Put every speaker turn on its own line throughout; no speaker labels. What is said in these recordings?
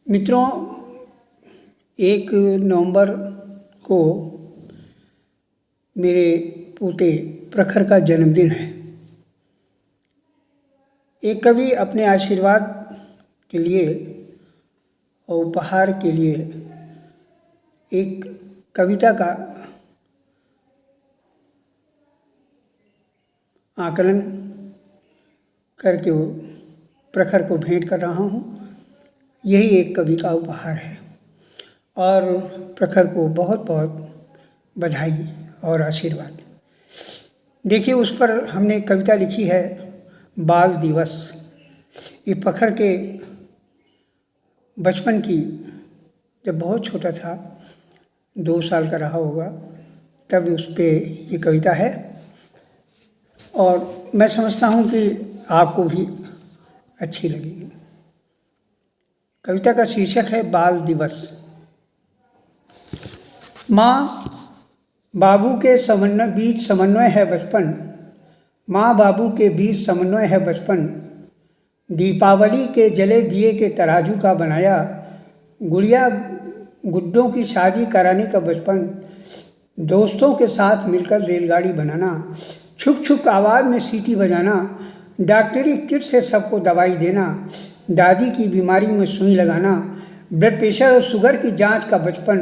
मित्रों, 1 नवंबर को मेरे पोते प्रखर का जन्मदिन है। एक कवि अपने आशीर्वाद के लिए और उपहार के लिए एक कविता का आकलन करके वो प्रखर को भेंट कर रहा हूँ। यही एक कवि का उपहार है और प्रखर को बहुत बहुत बधाई और आशीर्वाद। देखिए, उस पर हमने कविता लिखी है बाल दिवस। ये प्रखर के बचपन की, जब बहुत छोटा था, 2 साल का रहा होगा, तब उस पर ये कविता है और मैं समझता हूँ कि आपको भी अच्छी लगेगी। कविता का शीर्षक है बाल दिवस। माँ बाबू के बीच समन्वय है बचपन, माँ बाबू के बीच समन्वय है बचपन। दीपावली के जले दिए के तराजू का बनाया, गुड़िया गुड्डों की शादी कराने का बचपन। दोस्तों के साथ मिलकर रेलगाड़ी बनाना, छुक छुक आवाज़ में सीटी बजाना, डॉक्टरी किट से सबको दवाई देना, दादी की बीमारी में सुई लगाना, ब्लड प्रेशर और शुगर की जांच का बचपन,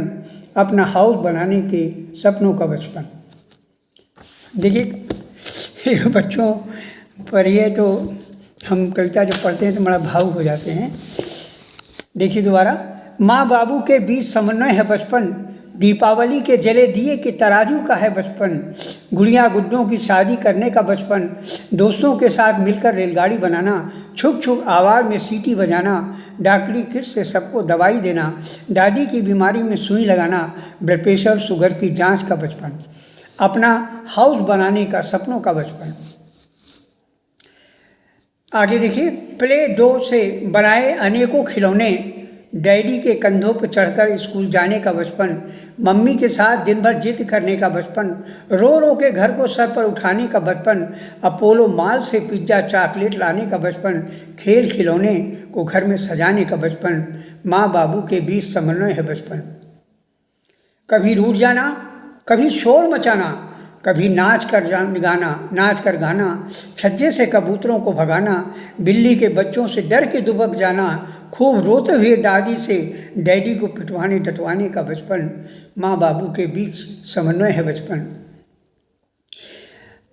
अपना हाउस बनाने के सपनों का बचपन। देखिए, बच्चों पर ये तो हम कविता जब पढ़ते हैं तो बड़ा भावुक हो जाते हैं। देखिए दोबारा, माँ बाबू के बीच समन्वय है बचपन, दीपावली के जले दिए के तराजू का है बचपन। गुड़िया गुड्डों की शादी करने का बचपन, दोस्तों के साथ मिलकर रेलगाड़ी बनाना, छुक छुक आवाज़ में सीटी बजाना, डॉक्टरी किट से सबको दवाई देना, दादी की बीमारी में सुई लगाना, ब्लड प्रेशर शुगर की जांच का बचपन, अपना हाउस बनाने का सपनों का बचपन। आगे देखिए, प्ले डो से बनाए अनेकों खिलौने, डैडी के कंधों पर चढ़कर स्कूल जाने का बचपन, मम्मी के साथ दिन भर जिद करने का बचपन, रो रो के घर को सर पर उठाने का बचपन, अपोलो मॉल से पिज्ज़ा चॉकलेट लाने का बचपन, खेल खिलौने को घर में सजाने का बचपन। माँ बाबू के बीच समन्वय है बचपन। कभी रूठ जाना, कभी शोर मचाना, कभी नाच कर गाना, छज्जे से कबूतरों को भगाना, बिल्ली के बच्चों से डर के दुबक जाना, खूब रोते हुए दादी से डैडी को पिटवाने डटवाने का बचपन। माँ बाबू के बीच समन्वय है बचपन।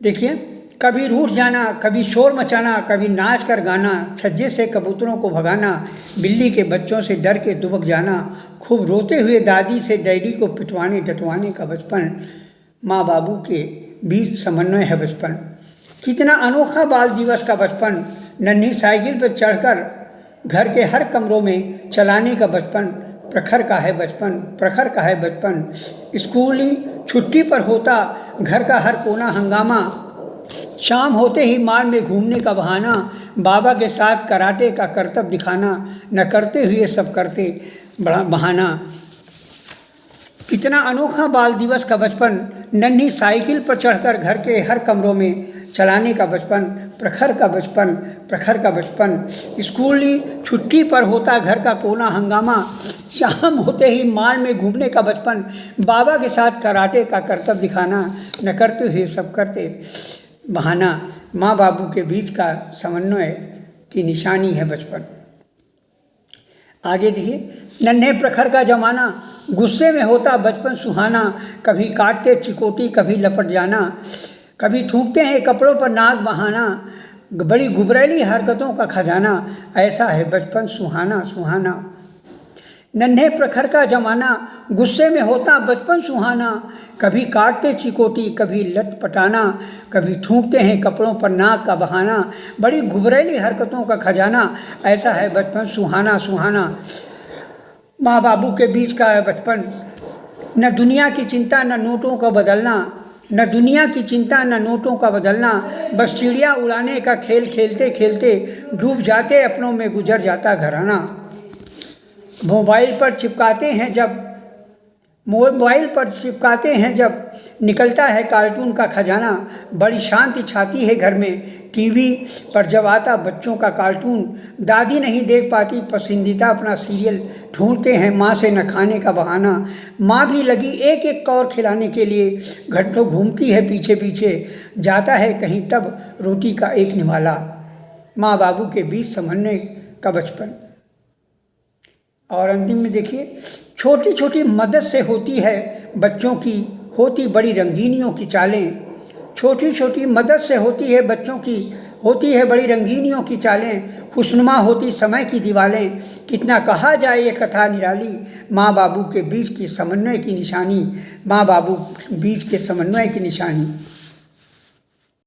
देखिए, कभी रूठ जाना, कभी शोर मचाना, कभी नाच कर गाना, छज्जे से कबूतरों को भगाना, बिल्ली के बच्चों से डर के दुबक जाना, खूब रोते हुए दादी से डैडी को पिटवाने डटवाने का बचपन। माँ बाबू के बीच समन्वय है बचपन। कितना अनोखा बाल दिवस का बचपन, नन्ही साइकिल पर चढ़कर घर के हर कमरों में चलाने का बचपन। प्रखर का है बचपन, प्रखर का है बचपन। स्कूली छुट्टी पर होता घर का हर कोना हंगामा, शाम होते ही माल में घूमने का बहाना, बाबा के साथ कराटे का करतब दिखाना, न करते हुए सब करते बड़ा बहाना। कितना अनोखा बाल दिवस का बचपन, नन्ही साइकिल पर चढ़कर घर के हर कमरों में चलाने का बचपन। प्रखर का बचपन, प्रखर का बचपन। स्कूली छुट्टी पर होता घर का कोना हंगामा, शाम होते ही माल में घूमने का बचपन, बाबा के साथ कराटे का करतब दिखाना, न करते हुए सब करते बहाना। माँ बाबू के बीच का समन्वय की निशानी है बचपन। आगे देखिए, नन्हे प्रखर का जमाना, गुस्से में होता बचपन सुहाना, कभी काटते चिकोटी कभी लपट जाना, कभी थूकते हैं कपड़ों पर नाक बहाना, बड़ी गुबरैली हरकतों का खजाना, ऐसा है बचपन सुहाना सुहाना। नन्हे प्रखर का जमाना, गुस्से में होता बचपन सुहाना, कभी काटते चिकोटी कभी लटपटाना, कभी थूकते हैं कपड़ों पर नाक का बहाना, बड़ी गुबरैली हरकतों का खजाना, ऐसा है बचपन सुहाना सुहाना। माँ बाबू के बीच का है बचपन। न दुनिया की चिंता न नोटों का बदलना, न दुनिया की चिंता न नोटों का बदलना, बस चिड़िया उड़ाने का खेल खेलते खेलते डूब जाते अपनों में गुजर जाता घराना। मोबाइल पर चिपकाते हैं जब निकलता है कार्टून का खजाना, बड़ी शांति छाती है घर में टीवी पर जब आता बच्चों का कार्टून, दादी नहीं देख पाती पसंदीदा अपना सीरियल ढूंढते हैं माँ से न खाने का बहाना। माँ भी लगी एक एक कौर खिलाने के लिए, घंटों घूमती है पीछे पीछे, जाता है कहीं तब रोटी का एक निवाला। माँ बाबू के बीच समन्वय का बचपन। और अंतिम में देखिए, छोटी छोटी मदद से होती है बच्चों की होती बड़ी रंगीनियों की चालें। छोटी छोटी मदद से होती है बच्चों की होती है बड़ी रंगीनियों की चालें। खुशनुमा होती समय की दीवारें, कितना कहा जाए ये कथा निराली। माँ बाबू के बीच की समन्वय की निशानी, माँ बाबू बीच के समन्वय की निशानी।